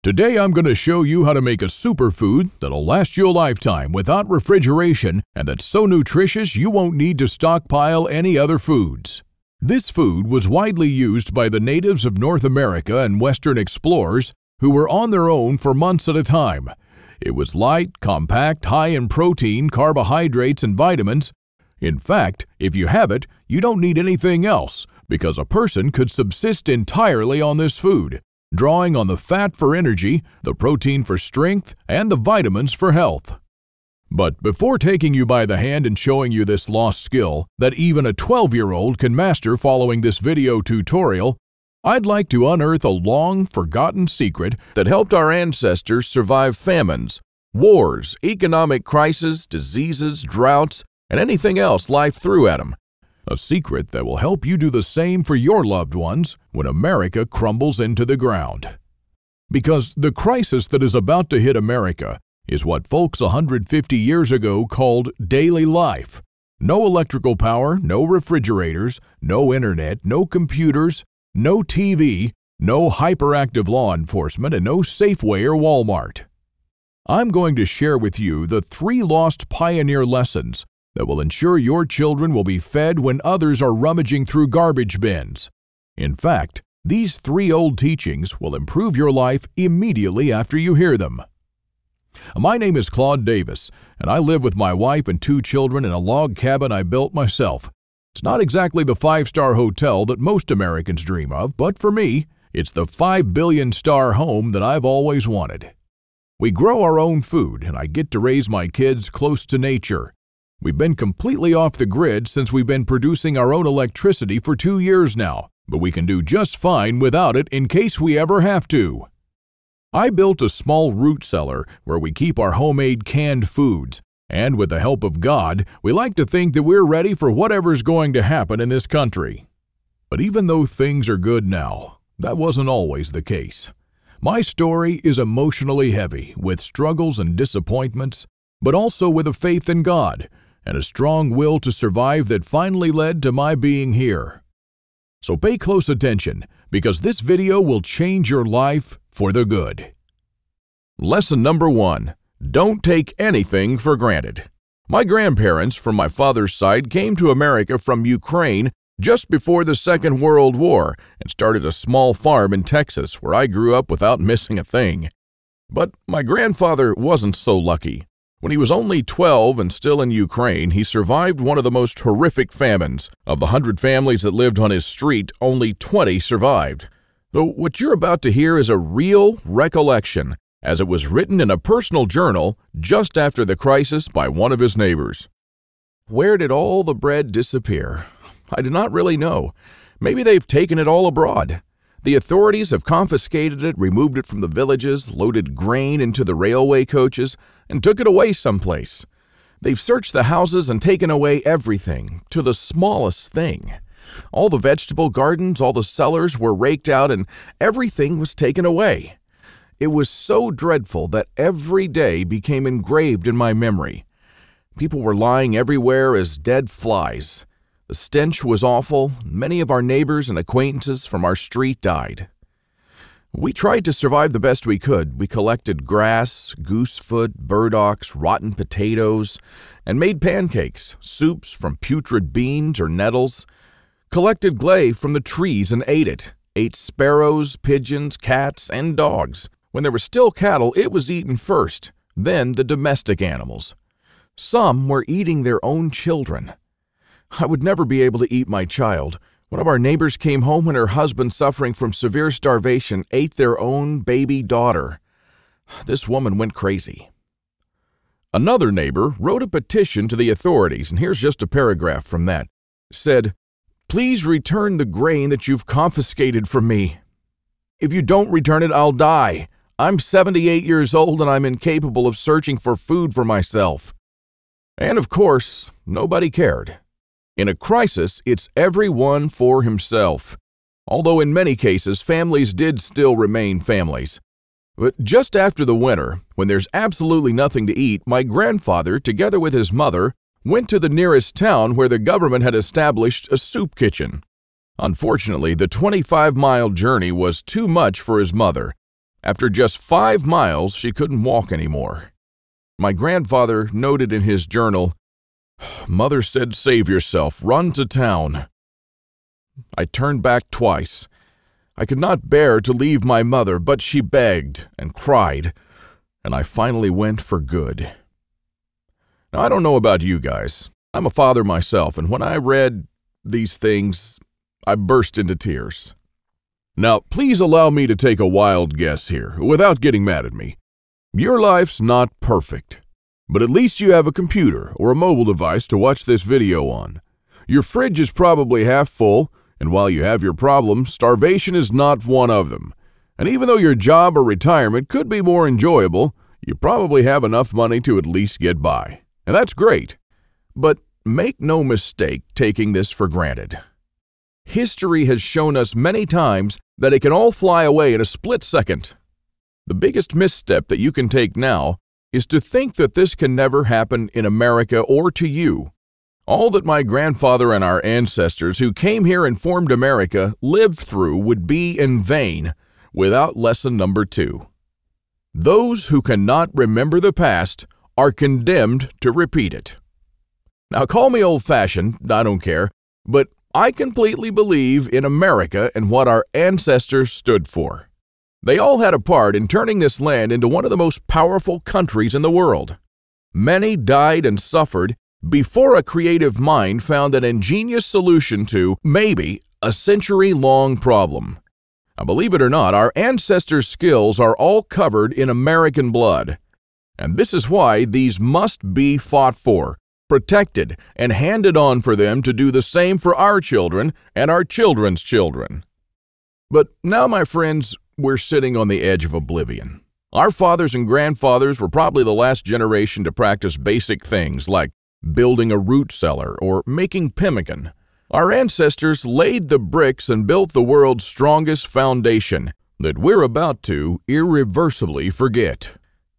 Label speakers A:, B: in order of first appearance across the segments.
A: Today I'm going to show you how to make a superfood that'll last you a lifetime without refrigeration and that's so nutritious you won't need to stockpile any other foods. This food was widely used by the natives of North America and Western explorers who were on their own for months at a time. It was light, compact, high in protein, carbohydrates, and vitamins. In fact, if you have it, you don't need anything else because a person could subsist entirely on this food, drawing on the fat for energy, the protein for strength, and the vitamins for health. But before taking you by the hand and showing you this lost skill that even a 12-year-old can master following this video tutorial, I'd like to unearth a long-forgotten secret that helped our ancestors survive famines, wars, economic crises, diseases, droughts, and anything else life threw at them. A secret that will help you do the same for your loved ones when America crumbles into the ground. Because the crisis that is about to hit America is what folks 150 years ago called daily life. No electrical power, no refrigerators, no internet, no computers, no TV, no hyperactive law enforcement, and no Safeway or Walmart. I'm going to share with you the 3 lost pioneer lessons that will ensure your children will be fed when others are rummaging through garbage bins. In fact, these 3 old teachings will improve your life immediately after you hear them. My name is Claude Davis, and I live with my wife and 2 children in a log cabin I built myself. It's not exactly the 5-star hotel that most Americans dream of, but for me, it's the 5 billion-star home that I've always wanted. We grow our own food, and I get to raise my kids close to nature. We've been completely off the grid since we've been producing our own electricity for 2 years now, but we can do just fine without it in case we ever have to. I built a small root cellar where we keep our homemade canned foods, and with the help of God, we like to think that we're ready for whatever's going to happen in this country. But even though things are good now, that wasn't always the case. My story is emotionally heavy with struggles and disappointments, but also with a faith in God and a strong will to survive that finally led to my being here. So pay close attention because this video will change your life for the good. Lesson number 1. Don't take anything for granted. My grandparents from my father's side came to America from Ukraine just before the Second World War and started a small farm in Texas where I grew up without missing a thing. But my grandfather wasn't so lucky. When he was only 12 and still in Ukraine, he survived one of the most horrific famines. Of the 100 families that lived on his street, only 20 survived. So what you're about to hear is a real recollection, as it was written in a personal journal just after the crisis by one of his neighbors. Where did all the bread disappear? I do not really know. Maybe they've taken it all abroad. The authorities have confiscated it, removed it from the villages, loaded grain into the railway coaches, and took it away someplace. They've searched the houses and taken away everything, to the smallest thing. All the vegetable gardens, all the cellars were raked out, and everything was taken away. It was so dreadful that every day became engraved in my memory. People were lying everywhere as dead flies. The stench was awful. Many of our neighbors and acquaintances from our street died. We tried to survive the best we could. We collected grass, goosefoot, burdocks, rotten potatoes, and made pancakes, soups from putrid beans or nettles, collected clay from the trees and ate it, ate sparrows, pigeons, cats, and dogs. When there were still cattle, it was eaten first, then the domestic animals. Some were eating their own children. I would never be able to eat my child. One of our neighbors came home when her husband, suffering from severe starvation, ate their own baby daughter. This woman went crazy. Another neighbor wrote a petition to the authorities, and here's just a paragraph from that. It said, "Please return the grain that you've confiscated from me. If you don't return it, I'll die. I'm 78 years old and I'm incapable of searching for food for myself." And of course, nobody cared. In a crisis, it's everyone for himself. Although in many cases, families did still remain families. But just after the winter, when there's absolutely nothing to eat, my grandfather, together with his mother, went to the nearest town where the government had established a soup kitchen. Unfortunately, the 25-mile journey was too much for his mother. After just 5 miles, she couldn't walk anymore. My grandfather noted in his journal, "Mother said save yourself, run to town." I turned back twice. I could not bear to leave my mother, but she begged and cried, and I finally went for good. Now, I don't know about you guys. I'm a father myself, and when I read these things, I burst into tears. Now, please allow me to take a wild guess here, without getting mad at me. Your life's not perfect, but at least you have a computer or a mobile device to watch this video on. Your fridge is probably half full, and while you have your problems, starvation is not one of them. And even though your job or retirement could be more enjoyable, you probably have enough money to at least get by. And that's great. But make no mistake taking this for granted. History has shown us many times that it can all fly away in a split second. The biggest misstep that you can take now is to think that this can never happen in America or to you. All that my grandfather and our ancestors who came here and formed America lived through would be in vain without lesson number 2. Those who cannot remember the past are condemned to repeat it. Now, call me old-fashioned, I don't care, but I completely believe in America and what our ancestors stood for. They all had a part in turning this land into one of the most powerful countries in the world. Many died and suffered before a creative mind found an ingenious solution to, maybe, a century-long problem. Now, believe it or not, our ancestors' skills are all covered in American blood. And this is why these must be fought for, protected, and handed on for them to do the same for our children and our children's children. But now, my friends, we're sitting on the edge of oblivion. Our fathers and grandfathers were probably the last generation to practice basic things like building a root cellar or making pemmican. Our ancestors laid the bricks and built the world's strongest foundation that we're about to irreversibly forget.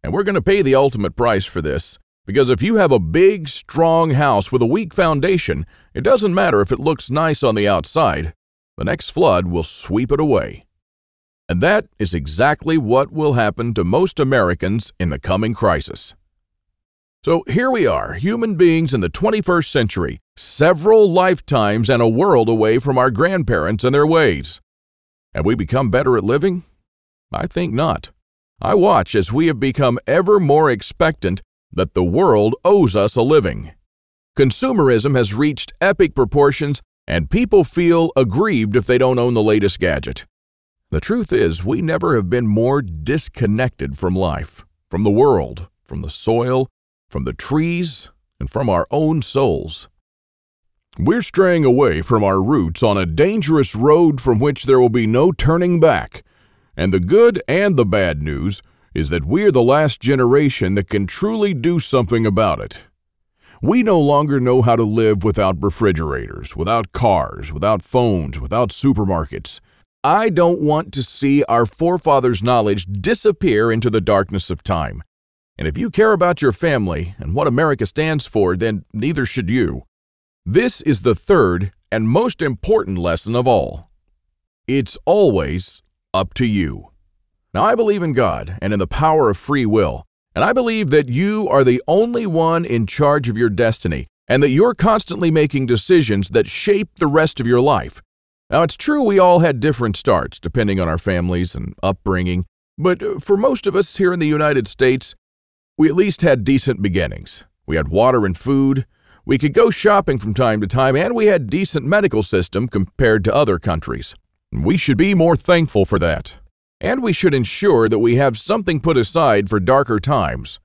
A: And we're going to pay the ultimate price for this, because if you have a big, strong house with a weak foundation, it doesn't matter if it looks nice on the outside. The next flood will sweep it away. And that is exactly what will happen to most Americans in the coming crisis. So here we are, human beings in the 21st century, several lifetimes and a world away from our grandparents and their ways. Have we become better at living? I think not. I watch as we have become ever more expectant that the world owes us a living. Consumerism has reached epic proportions, and people feel aggrieved if they don't own the latest gadget. The truth is, we never have been more disconnected from life, from the world, from the soil, from the trees, and from our own souls. We're straying away from our roots on a dangerous road from which there will be no turning back. And the good and the bad news is that we're the last generation that can truly do something about it. We no longer know how to live without refrigerators, without cars, without phones, without supermarkets. I don't want to see our forefathers' knowledge disappear into the darkness of time. And if you care about your family and what America stands for, then neither should you. This is the third and most important lesson of all. It's always up to you. Now, I believe in God and in the power of free will, and I believe that you are the only one in charge of your destiny, and that you're constantly making decisions that shape the rest of your life. Now, it's true we all had different starts, depending on our families and upbringing, but for most of us here in the United States, we at least had decent beginnings. We had water and food, we could go shopping from time to time, and we had a decent medical system compared to other countries. We should be more thankful for that. And we should ensure that we have something put aside for darker times.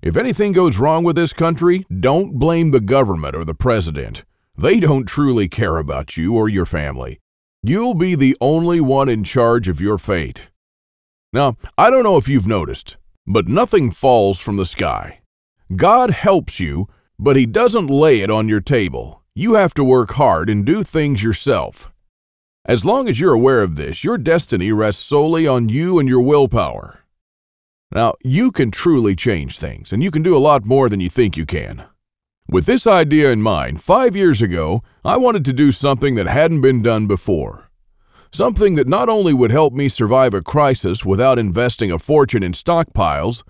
A: If anything goes wrong with this country, don't blame the government or the president. They don't truly care about you or your family. You'll be the only one in charge of your fate. Now, I don't know if you've noticed, but nothing falls from the sky. God helps you, but He doesn't lay it on your table. You have to work hard and do things yourself. As long as you're aware of this, your destiny rests solely on you and your willpower. Now, you can truly change things, and you can do a lot more than you think you can. With this idea in mind, 5 years ago, I wanted to do something that hadn't been done before. Something that not only would help me survive a crisis without investing a fortune in stockpiles,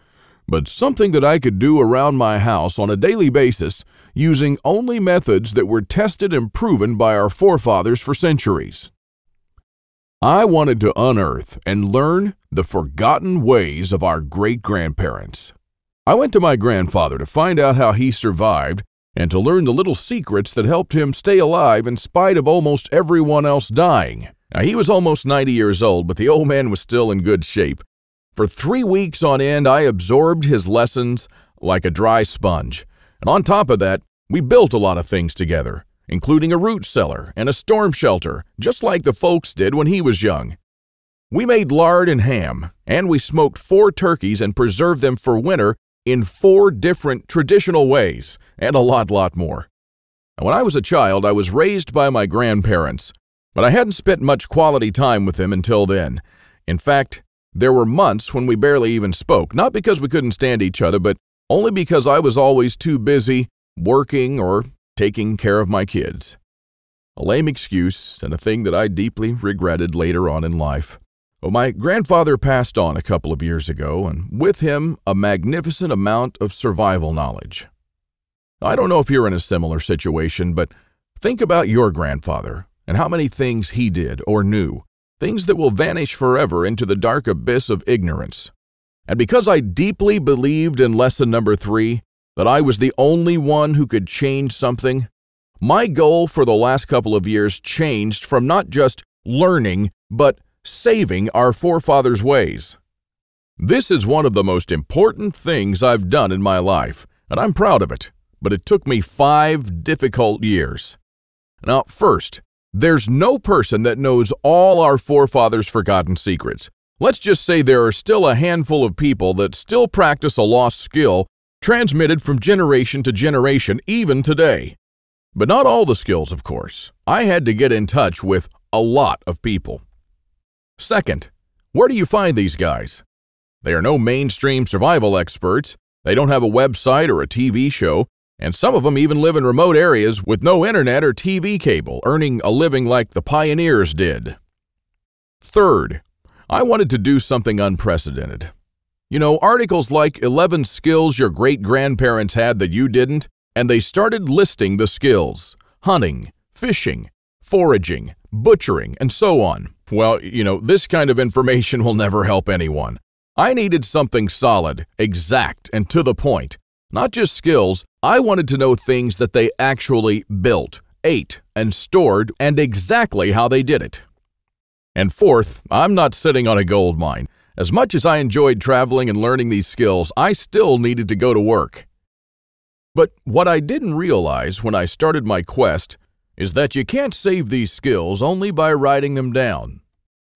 A: but something that I could do around my house on a daily basis using only methods that were tested and proven by our forefathers for centuries. I wanted to unearth and learn the forgotten ways of our great-grandparents. I went to my grandfather to find out how he survived and to learn the little secrets that helped him stay alive in spite of almost everyone else dying. Now, he was almost 90 years old, but the old man was still in good shape. For 3 weeks on end, I absorbed his lessons like a dry sponge. And on top of that, we built a lot of things together, including a root cellar and a storm shelter, just like the folks did when he was young. We made lard and ham, and we smoked 4 turkeys and preserved them for winter in 4 different traditional ways, and a lot more. Now, when I was a child, I was raised by my grandparents, but I hadn't spent much quality time with them until then. In fact, there were months when we barely even spoke, not because we couldn't stand each other, but only because I was always too busy working or taking care of my kids. A lame excuse and a thing that I deeply regretted later on in life. Well, my grandfather passed on a couple of years ago, and with him, a magnificent amount of survival knowledge. I don't know if you're in a similar situation, but think about your grandfather and how many things he did or knew, things that will vanish forever into the dark abyss of ignorance. And because I deeply believed in lesson number 3, that I was the only one who could change something, my goal for the last couple of years changed from not just learning, but saving our forefathers' ways. This is one of the most important things I've done in my life, and I'm proud of it, but it took me 5 difficult years. Now, first, there's no person that knows all our forefathers' forgotten secrets. Let's just say there are still a handful of people that still practice a lost skill transmitted from generation to generation, even today. But not all the skills, of course. I had to get in touch with a lot of people. Second, where do you find these guys? They are no mainstream survival experts. They don't have a website or a TV show, and some of them even live in remote areas with no internet or TV cable, earning a living like the pioneers did. Third, I wanted to do something unprecedented. You know, articles like 11 skills your great-grandparents had that you didn't, and they started listing the skills: hunting, fishing, foraging, butchering, and so on. Well, this kind of information will never help anyone. I needed something solid, exact, and to the point. Not just skills, I wanted to know things that they actually built, ate, and stored, and exactly how they did it. And fourth, I'm not sitting on a gold mine. As much as I enjoyed traveling and learning these skills, I still needed to go to work. But what I didn't realize when I started my quest is that you can't save these skills only by writing them down.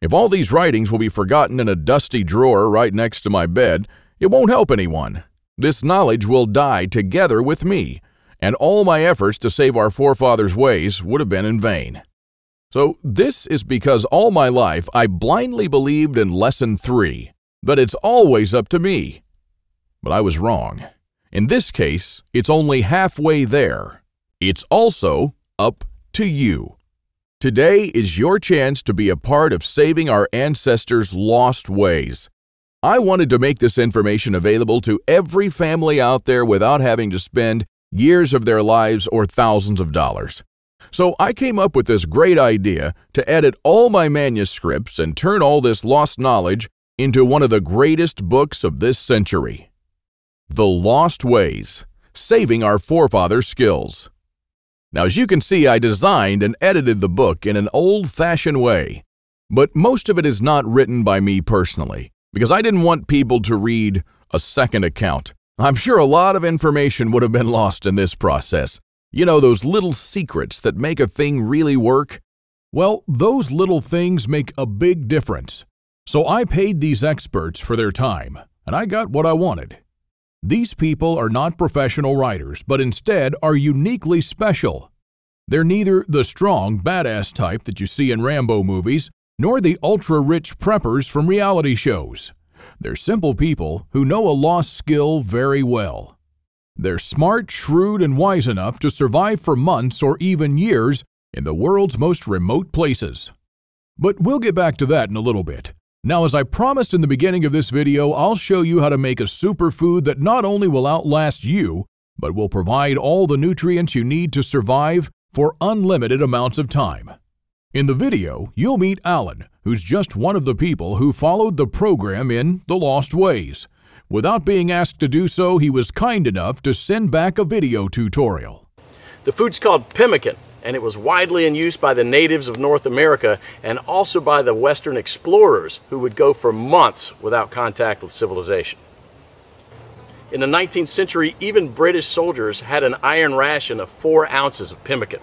A: If all these writings will be forgotten in a dusty drawer right next to my bed, it won't help anyone. This knowledge will die together with me, and all my efforts to save our forefathers' ways would have been in vain. So this is because all my life I blindly believed in lesson 3, that it's always up to me. But I was wrong. In this case, it's only halfway there. It's also up to you. Today is your chance to be a part of saving our ancestors' lost ways. I wanted to make this information available to every family out there without having to spend years of their lives or thousands of dollars. So I came up with this great idea to edit all my manuscripts and turn all this lost knowledge into one of the greatest books of this century. The Lost Ways, Saving Our Forefathers' Skills. Now, as you can see, I designed and edited the book in an old-fashioned way, but most of it is not written by me personally, because I didn't want people to read a second account. I'm sure a lot of information would have been lost in this process. You know, those little secrets that make a thing really work? Well, those little things make a big difference. So I paid these experts for their time, and I got what I wanted. These people are not professional writers, but instead are uniquely special. They're neither the strong, badass type that you see in Rambo movies, nor the ultra-rich preppers from reality shows. They're simple people who know a lost skill very well. They're smart, shrewd, and wise enough to survive for months or even years in the world's most remote places. But we'll get back to that in a little bit. Now, as I promised in the beginning of this video, I'll show you how to make a superfood that not only will outlast you, but will provide all the nutrients you need to survive for unlimited amounts of time. In the video, you'll meet Alan, who's just one of the people who followed the program in The Lost Ways. Without being asked to do so, he was kind enough to send back a video tutorial.
B: The food's called pemmican, and it was widely in use by the natives of North America and also by the Western explorers who would go for months without contact with civilization. In the 19th century, even British soldiers had an iron ration of 4 ounces of pemmican.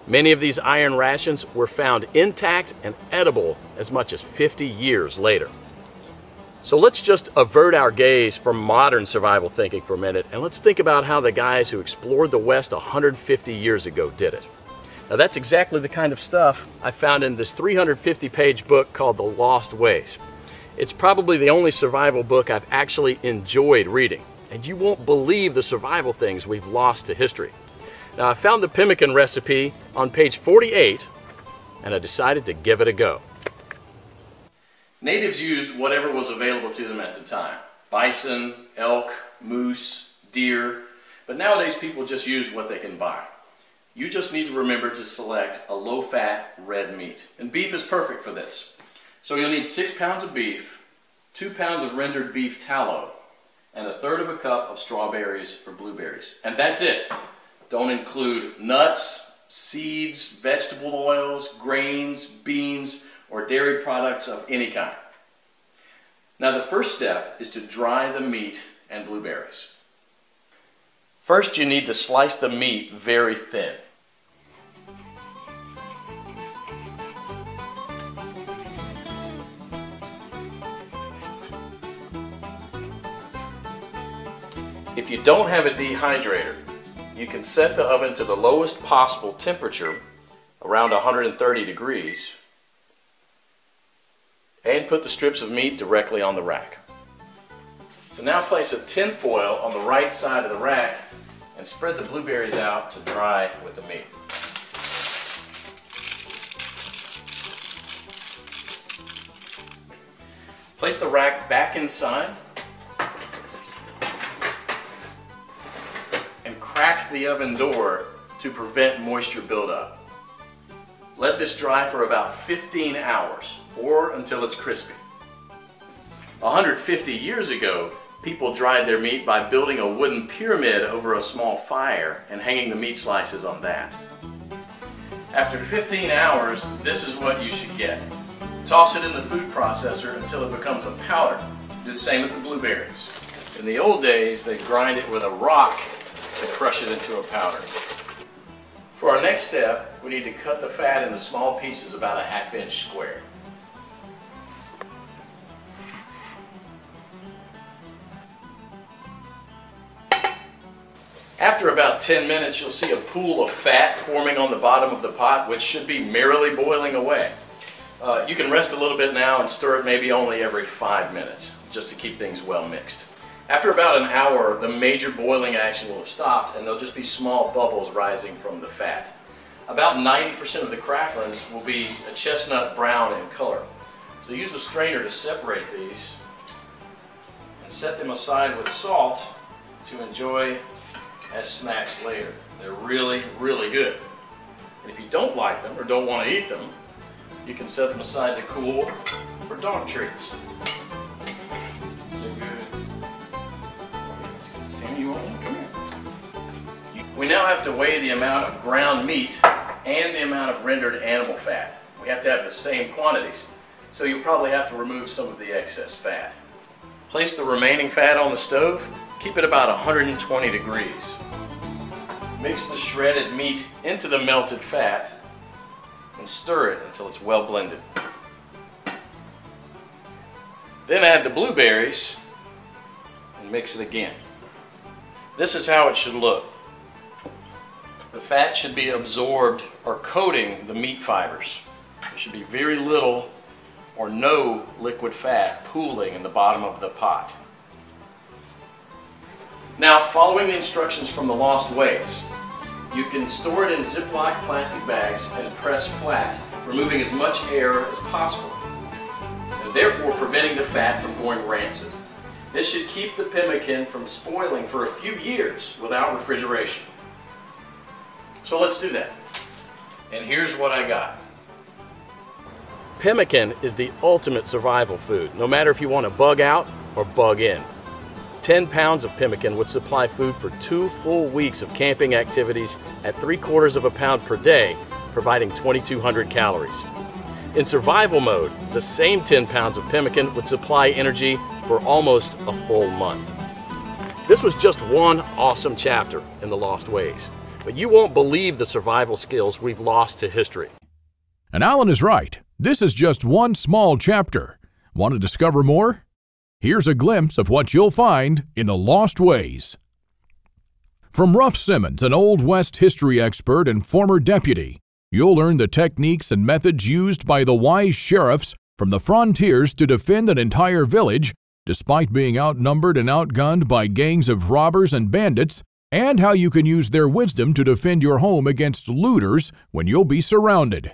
B: Many of these iron rations were found intact and edible as much as 50 years later. So let's just avert our gaze from modern survival thinking for a minute, and let's think about how the guys who explored the West 150 years ago did it. Now that's exactly the kind of stuff I found in this 350-page book called The Lost Ways. It's probably the only survival book I've actually enjoyed reading, and you won't believe the survival things we've lost to history. Now I found the pemmican recipe on page 48, and I decided to give it a go. Natives used whatever was available to them at the time. Bison, elk, moose, deer, but nowadays people just use what they can buy. You just need to remember to select a low-fat red meat. And beef is perfect for this. So you'll need 6 pounds of beef, 2 pounds of rendered beef tallow, and 1/3 cup of strawberries or blueberries. And that's it. Don't include nuts, seeds, vegetable oils, grains, beans, or dairy products of any kind. Now the first step is to dry the meat and blueberries. First you need to slice the meat very thin. If you don't have a dehydrator, you can set the oven to the lowest possible temperature, around 130 degrees, and put the strips of meat directly on the rack. So now place a tin foil on the right side of the rack and spread the blueberries out to dry with the meat. Place the rack back inside and crack the oven door to prevent moisture buildup. Let this dry for about 15 hours or until it's crispy. 150 years ago, people dried their meat by building a wooden pyramid over a small fire and hanging the meat slices on that. After 15 hours, this is what you should get. Toss it in the food processor until it becomes a powder. Do the same with the blueberries. In the old days, they grind it with a rock to crush it into a powder. For our next step, we need to cut the fat into small pieces about a 1/2 inch square. After about 10 minutes, you'll see a pool of fat forming on the bottom of the pot, which should be merrily boiling away. You can rest a little bit now and stir it maybe only every 5 minutes, just to keep things well mixed. After about an hour, the major boiling action will have stopped and there'll just be small bubbles rising from the fat. About 90% of the cracklings will be a chestnut brown in color. So use a strainer to separate these and set them aside with salt to enjoy as snacks later. They're really, really good. And if you don't like them or don't want to eat them, you can set them aside to cool for dog treats. We now have to weigh the amount of ground meat and the amount of rendered animal fat. We have to have the same quantities, so you'll probably have to remove some of the excess fat. Place the remaining fat on the stove, keep it about 120 degrees. Mix the shredded meat into the melted fat and stir it until it's well blended. Then add the blueberries and mix it again. This is how it should look. The fat should be absorbed or coating the meat fibers. There should be very little or no liquid fat pooling in the bottom of the pot. Now, following the instructions from The Lost Ways, you can store it in Ziploc plastic bags and press flat removing as much air as possible, and therefore preventing the fat from going rancid. This should keep the pemmican from spoiling for a few years without refrigeration. So let's do that. And here's what I got. Pemmican is the ultimate survival food, no matter if you want to bug out or bug in. 10 pounds of pemmican would supply food for 2 full weeks of camping activities at 3/4 of a pound per day, providing 2,200 calories. In survival mode, the same 10 pounds of pemmican would supply energy for almost a full month. This was just one awesome chapter in the Lost Ways, but you won't believe the survival skills we've lost to history.
A: And Alan is right. This is just one small chapter. Want to discover more? Here's a glimpse of what you'll find in the Lost Ways. From Ruff Simmons, an Old West history expert and former deputy, you'll learn the techniques and methods used by the wise sheriffs from the frontiers to defend an entire village, despite being outnumbered and outgunned by gangs of robbers and bandits, and how you can use their wisdom to defend your home against looters when you'll be surrounded.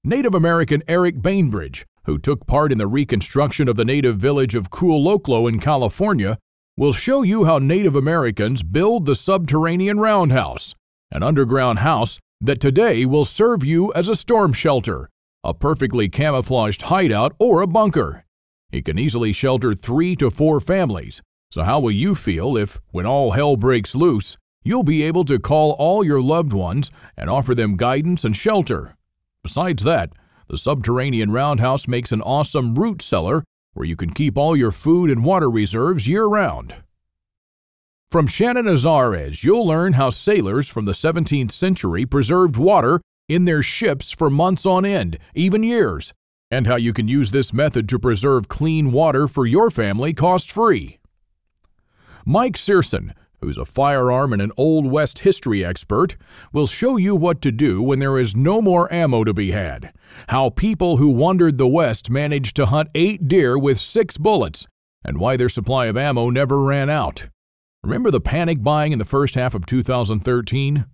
A: Native American Eric Bainbridge, who took part in the reconstruction of the native village of Kuloklo in California, will show you how Native Americans build the subterranean roundhouse, an underground house that today will serve you as a storm shelter, a perfectly camouflaged hideout, or a bunker. It can easily shelter 3 to 4 families, so how will you feel if, when all hell breaks loose, you'll be able to call all your loved ones and offer them guidance and shelter? Besides that, the subterranean roundhouse makes an awesome root cellar where you can keep all your food and water reserves year-round. From Shannon Azarez, you'll learn how sailors from the 17th century preserved water in their ships for months on end, even years, and how you can use this method to preserve clean water for your family cost-free. Mike Searson, who's a firearm and an Old West history expert, will show you what to do when there is no more ammo to be had, how people who wandered the West managed to hunt 8 deer with 6 bullets, and why their supply of ammo never ran out. Remember the panic buying in the first half of 2013?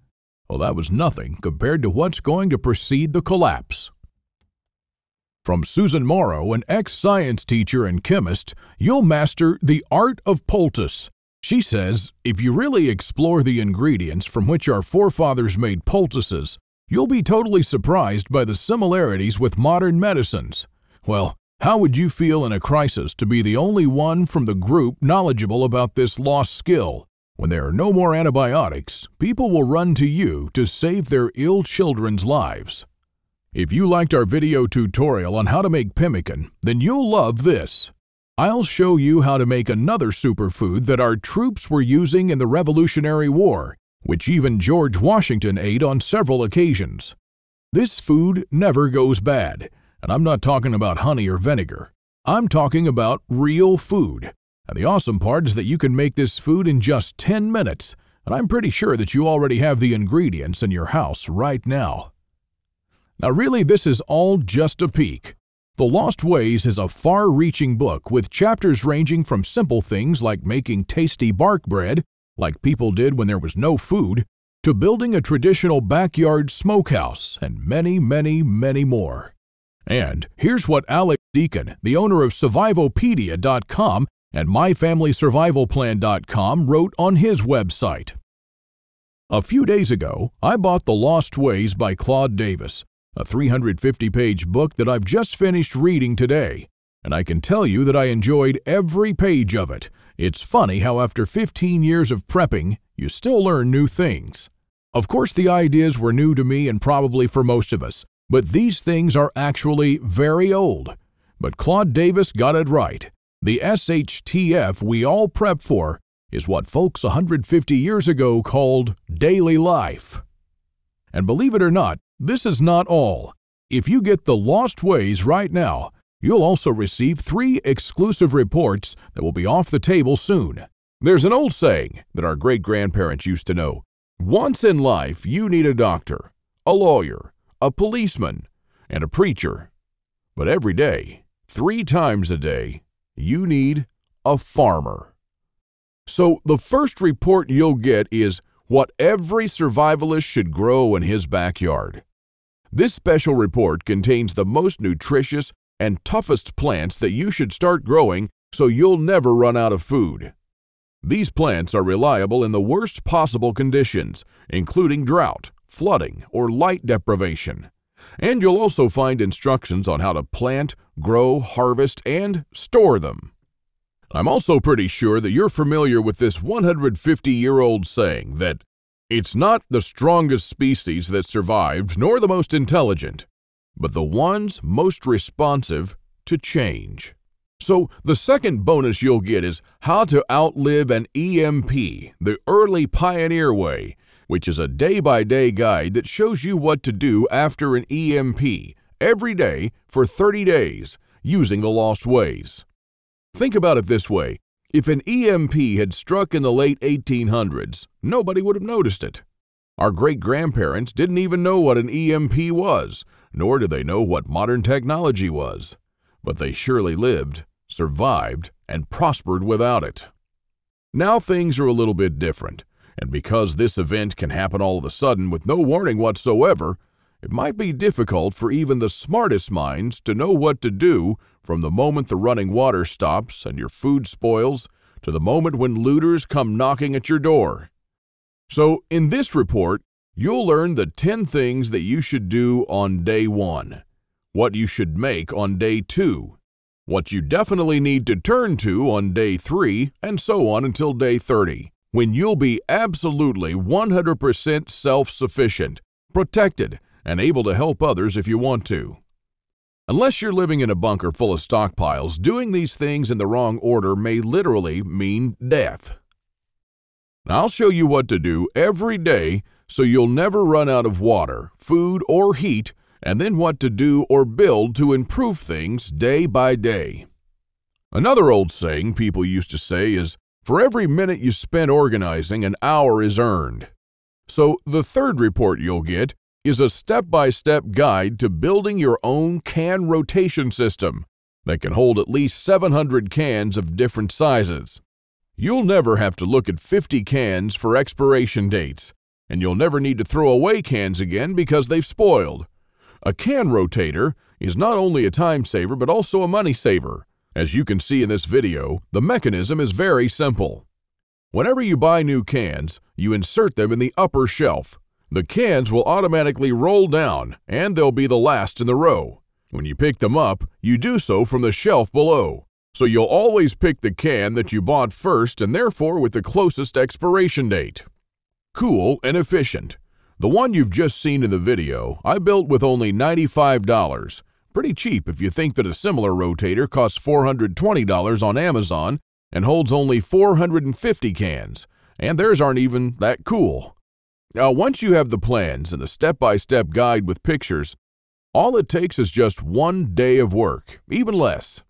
A: Well, that was nothing compared to what's going to precede the collapse. From Susan Morrow, an ex-science teacher and chemist, you'll master the art of poultice. She says, if you really explore the ingredients from which our forefathers made poultices, you'll be totally surprised by the similarities with modern medicines. Well, how would you feel in a crisis to be the only one from the group knowledgeable about this lost skill? When there are no more antibiotics, people will run to you to save their ill children's lives. If you liked our video tutorial on how to make pemmican, then you'll love this. I'll show you how to make another superfood that our troops were using in the Revolutionary War, which even George Washington ate on several occasions. This food never goes bad, and I'm not talking about honey or vinegar. I'm talking about real food. And the awesome part is that you can make this food in just 10 minutes, and I'm pretty sure that you already have the ingredients in your house right now. Now really, this is all just a peek. The Lost Ways is a far-reaching book with chapters ranging from simple things like making tasty bark bread, like people did when there was no food, to building a traditional backyard smokehouse, and many, many, many more. And here's what Alex Deacon, the owner of Survivopedia.com and MyFamilySurvivalPlan.com, wrote on his website. A few days ago, I bought The Lost Ways by Claude Davis, a 350-page book that I've just finished reading today, and I can tell you that I enjoyed every page of it. It's funny how after 15 years of prepping, you still learn new things. Of course, the ideas were new to me and probably for most of us, but these things are actually very old. But Claude Davis got it right. The SHTF we all prep for is what folks 150 years ago called daily life. And believe it or not, this is not all. If you get The Lost Ways right now, you'll also receive 3 exclusive reports that will be off the table soon. There's an old saying that our great-grandparents used to know. Once in life, you need a doctor, a lawyer, a policeman, and a preacher. But every day, 3 times a day, you need a farmer. So the first report you'll get is what every survivalist should grow in his backyard. This special report contains the most nutritious and toughest plants that you should start growing so you'll never run out of food. These plants are reliable in the worst possible conditions, including drought, flooding, or light deprivation. And you'll also find instructions on how to plant, grow, harvest, and store them. I'm also pretty sure that you're familiar with this 150-year-old saying that it's not the strongest species that survived, nor the most intelligent, but the ones most responsive to change. So the second bonus you'll get is how to outlive an EMP, the early pioneer way, which is a day-by-day guide that shows you what to do after an EMP every day for 30 days using the lost ways. Think about it this way. If an EMP had struck in the late 1800s, nobody would have noticed it. Our great-grandparents didn't even know what an EMP was, nor did they know what modern technology was. But they surely lived, survived, and prospered without it. Now things are a little bit different, and because this event can happen all of a sudden with no warning whatsoever, it might be difficult for even the smartest minds to know what to do from the moment the running water stops and your food spoils to the moment when looters come knocking at your door. So in this report, you'll learn the 10 things that you should do on day 1, what you should make on day 2, what you definitely need to turn to on day 3, and so on until day 30, when you'll be absolutely 100% self-sufficient, protected, and able to help others if you want to. Unless you're living in a bunker full of stockpiles, doing these things in the wrong order may literally mean death. Now, I'll show you what to do every day so you'll never run out of water, food, or heat, and then what to do or build to improve things day by day. Another old saying people used to say is, for every minute you spend organizing, an hour is earned. So the third report you'll get is a step-by-step guide to building your own can rotation system that can hold at least 700 cans of different sizes. You'll never have to look at 50 cans for expiration dates, and you'll never need to throw away cans again because they've spoiled. A can rotator is not only a time saver but also a money saver. As you can see in this video, the mechanism is very simple. Whenever you buy new cans, you insert them in the upper shelf. The cans will automatically roll down, and they'll be the last in the row. When you pick them up, you do so from the shelf below. So you'll always pick the can that you bought first and therefore with the closest expiration date. Cool and efficient. The one you've just seen in the video, I built with only $95. Pretty cheap if you think that a similar rotator costs $420 on Amazon and holds only 450 cans, and theirs aren't even that cool. Now, once you have the plans and the step-by-step guide with pictures, all it takes is just 1 day of work, even less.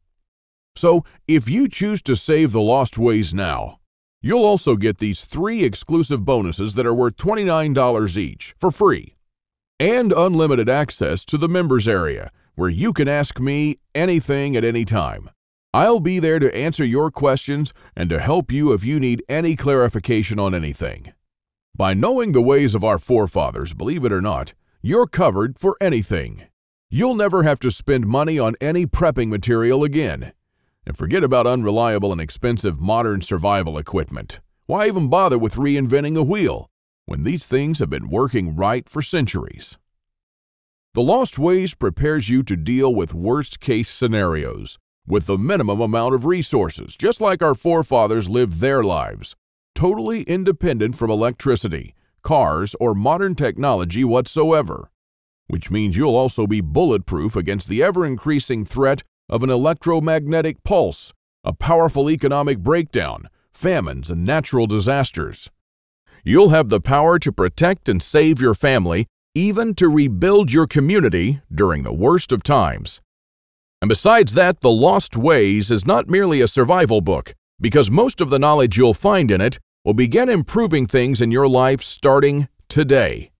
A: So, if you choose to save the lost ways now, you'll also get these 3 exclusive bonuses that are worth $29 each, for free, and unlimited access to the members area, where you can ask me anything at any time. I'll be there to answer your questions and to help you if you need any clarification on anything. By knowing the ways of our forefathers, believe it or not, you're covered for anything. You'll never have to spend money on any prepping material again. And forget about unreliable and expensive modern survival equipment. Why even bother with reinventing the wheel when these things have been working right for centuries? The Lost Ways prepares you to deal with worst-case scenarios with the minimum amount of resources, just like our forefathers lived their lives, totally independent from electricity, cars, or modern technology whatsoever, which means you'll also be bulletproof against the ever-increasing threat of an electromagnetic pulse, a powerful economic breakdown, famines, and natural disasters. You'll have the power to protect and save your family, even to rebuild your community during the worst of times. And besides that, The Lost Ways is not merely a survival book, because most of the knowledge you'll find in it will begin improving things in your life starting today.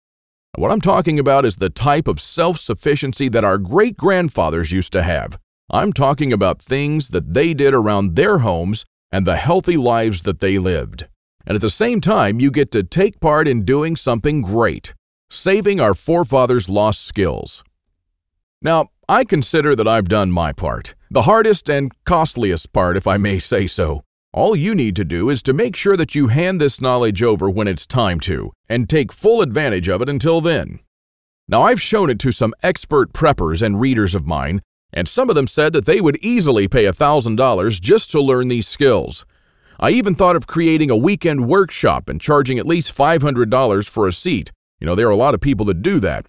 A: What I'm talking about is the type of self-sufficiency that our great-grandfathers used to have. I'm talking about things that they did around their homes and the healthy lives that they lived. And at the same time, you get to take part in doing something great. Saving our forefathers' lost skills. Now, I consider that I've done my part, the hardest and costliest part, if I may say so. All you need to do is to make sure that you hand this knowledge over when it's time to, and take full advantage of it until then. Now, I've shown it to some expert preppers and readers of mine, and some of them said that they would easily pay $1,000 just to learn these skills. I even thought of creating a weekend workshop and charging at least $500 for a seat. There are a lot of people that do that.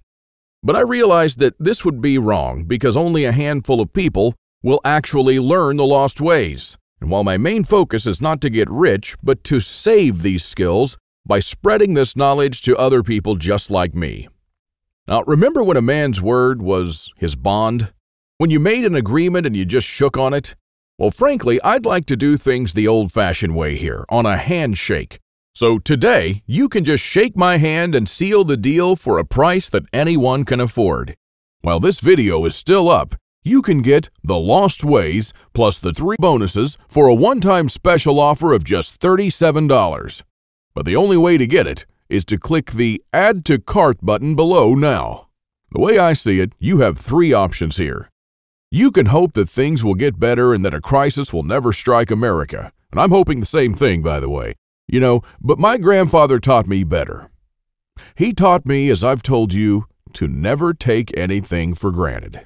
A: But I realized that this would be wrong because only a handful of people will actually learn the lost ways. And while my main focus is not to get rich, but to save these skills by spreading this knowledge to other people just like me. Now, remember when a man's word was his bond? When you made an agreement and you just shook on it? Well, frankly, I'd like to do things the old-fashioned way here, on a handshake. So today, you can just shake my hand and seal the deal for a price that anyone can afford. While this video is still up, you can get The Lost Ways plus the 3 bonuses for a one-time special offer of just $37. But the only way to get it is to click the Add to Cart button below now. The way I see it, you have 3 options here. You can hope that things will get better and that a crisis will never strike America. And I'm hoping the same thing, by the way. But my grandfather taught me better. He taught me, as I've told you, to never take anything for granted.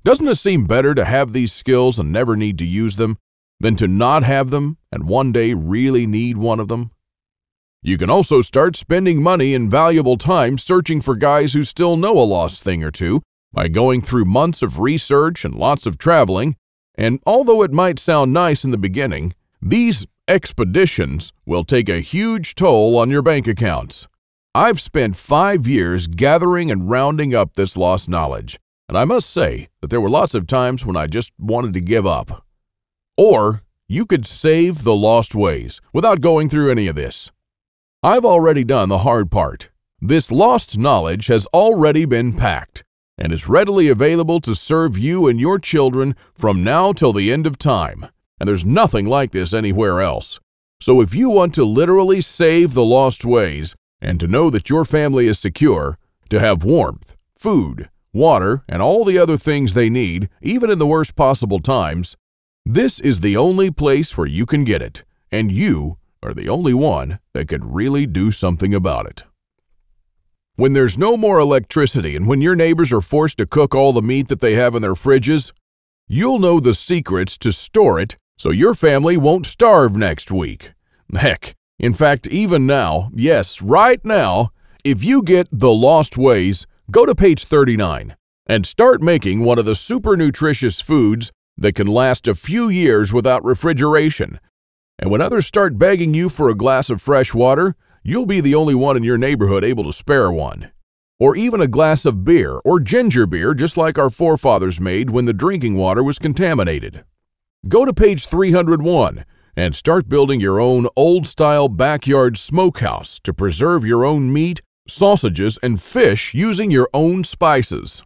A: Doesn't it seem better to have these skills and never need to use them than to not have them and one day really need one of them? You can also start spending money and valuable time searching for guys who still know a lost thing or two by going through months of research and lots of traveling. And although it might sound nice in the beginning, these expeditions will take a huge toll on your bank accounts. I've spent 5 years gathering and rounding up this lost knowledge, and I must say that there were lots of times when I just wanted to give up. Or you could save the lost ways without going through any of this. I've already done the hard part. This lost knowledge has already been packed and is readily available to serve you and your children from now till the end of time. And there's nothing like this anywhere else. So if you want to literally save the lost ways and to know that your family is secure, to have warmth, food, water, and all the other things they need, even in the worst possible times, this is the only place where you can get it, and you are the only one that can really do something about it. When there's no more electricity and when your neighbors are forced to cook all the meat that they have in their fridges, you'll know the secrets to store it so your family won't starve next week. Heck, in fact, even now, yes, right now, if you get The Lost Ways, go to page 39 and start making one of the super nutritious foods that can last a few years without refrigeration. And when others start begging you for a glass of fresh water, you'll be the only one in your neighborhood able to spare one. Or even a glass of beer or ginger beer, just like our forefathers made when the drinking water was contaminated. Go to page 301 and start building your own old-style backyard smokehouse to preserve your own meat, sausages, and fish using your own spices.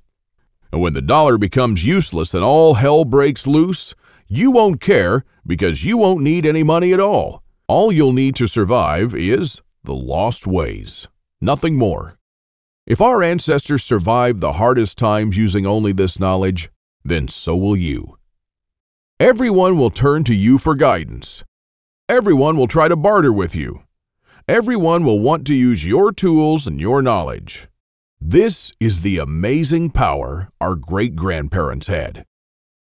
A: And when the dollar becomes useless and all hell breaks loose, you won't care because you won't need any money at all. All you'll need to survive is the lost ways. Nothing more. If our ancestors survived the hardest times using only this knowledge, then so will you. Everyone will turn to you for guidance. Everyone will try to barter with you. Everyone will want to use your tools and your knowledge. This is the amazing power our great-grandparents had.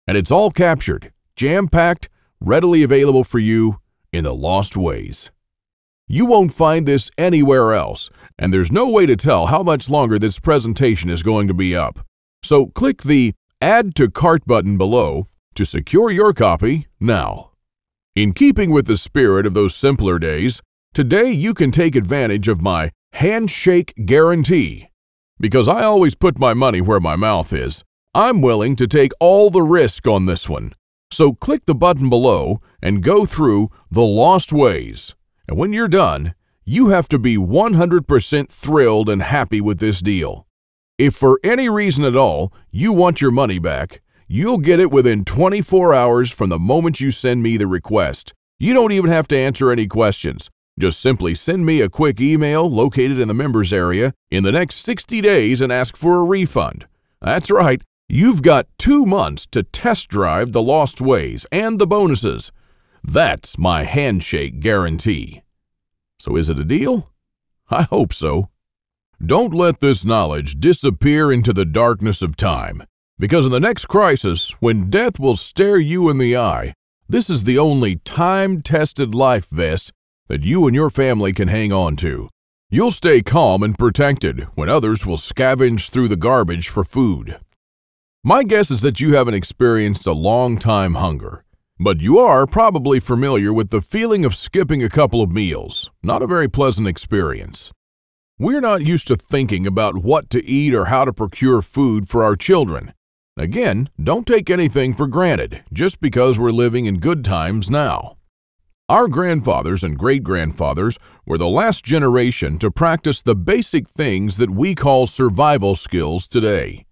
A: And it's all captured, jam-packed, readily available for you in The Lost Ways. You won't find this anywhere else, and there's no way to tell how much longer this presentation is going to be up. So click the Add to Cart button below to secure your copy now. In keeping with the spirit of those simpler days, today you can take advantage of my handshake guarantee. Because I always put my money where my mouth is, I'm willing to take all the risk on this one. So click the button below and go through The Lost Ways. And when you're done, you have to be 100% thrilled and happy with this deal. If for any reason at all you want your money back, you'll get it within 24 hours from the moment you send me the request. You don't even have to answer any questions. Just simply send me a quick email located in the members area in the next 60 days and ask for a refund. That's right, you've got 2 months to test drive the Lost Ways and the bonuses. That's my handshake guarantee. So is it a deal? I hope so. Don't let this knowledge disappear into the darkness of time, because in the next crisis, when death will stare you in the eye, this is the only time-tested life vest that you and your family can hang on to. You'll stay calm and protected when others will scavenge through the garbage for food. My guess is that you haven't experienced a long-time hunger, but you are probably familiar with the feeling of skipping a couple of meals. Not a very pleasant experience. We're not used to thinking about what to eat or how to procure food for our children. Again, don't take anything for granted just because we're living in good times now. Our grandfathers and great-grandfathers were the last generation to practice the basic things that we call survival skills today.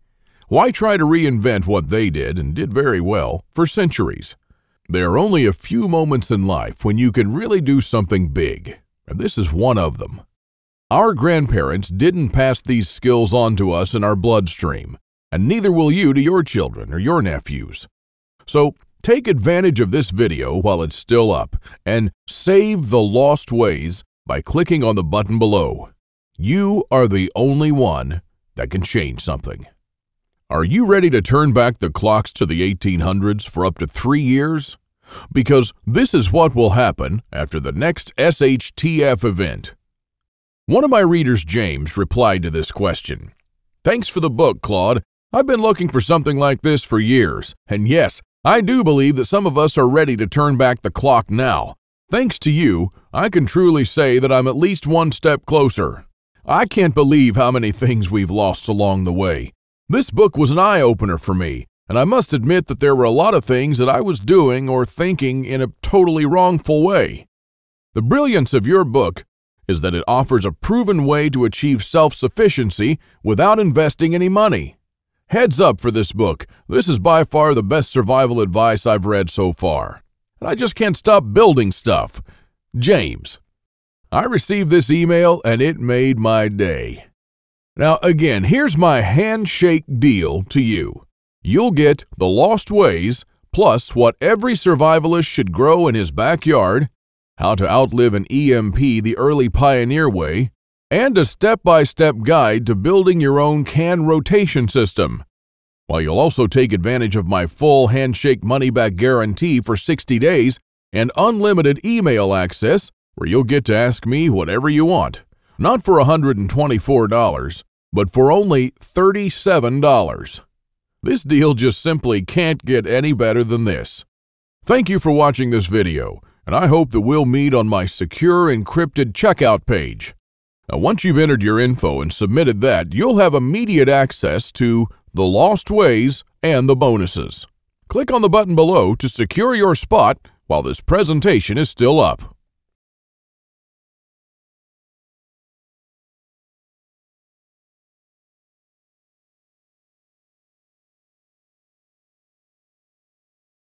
A: Why try to reinvent what they did, and did very well, for centuries? There are only a few moments in life when you can really do something big, and this is one of them. Our grandparents didn't pass these skills on to us in our bloodstream, and neither will you to your children or your nephews. So, take advantage of this video while it's still up and save the lost ways by clicking on the button below. You are the only one that can change something. Are you ready to turn back the clocks to the 1800s for up to 3 years? Because this is what will happen after the next SHTF event. One of my readers, James, replied to this question. Thanks for the book, Claude. I've been looking for something like this for years, and yes, I do believe that some of us are ready to turn back the clock now. Thanks to you, I can truly say that I'm at least one step closer. I can't believe how many things we've lost along the way. This book was an eye-opener for me, and I must admit that there were a lot of things that I was doing or thinking in a totally wrongful way. The brilliance of your book is that it offers a proven way to achieve self-sufficiency without investing any money. Heads up for this book. This is by far the best survival advice I've read so far. And I just can't stop building stuff. James. I received this email and it made my day. Now again, here's my handshake deal to you. You'll get the Lost Ways, plus what every survivalist should grow in his backyard, how to outlive an EMP the early pioneer way, and a step-by-step guide to building your own can rotation system. While you'll also take advantage of my full handshake money-back guarantee for 60 days and unlimited email access where you'll get to ask me whatever you want. Not for $124, but for only $37. This deal just simply can't get any better than this. Thank you for watching this video, and I hope that we'll meet on my secure encrypted checkout page. Now, once you've entered your info and submitted that, you'll have immediate access to the Lost Ways and the bonuses. Click on the button below to secure your spot while this presentation is still up.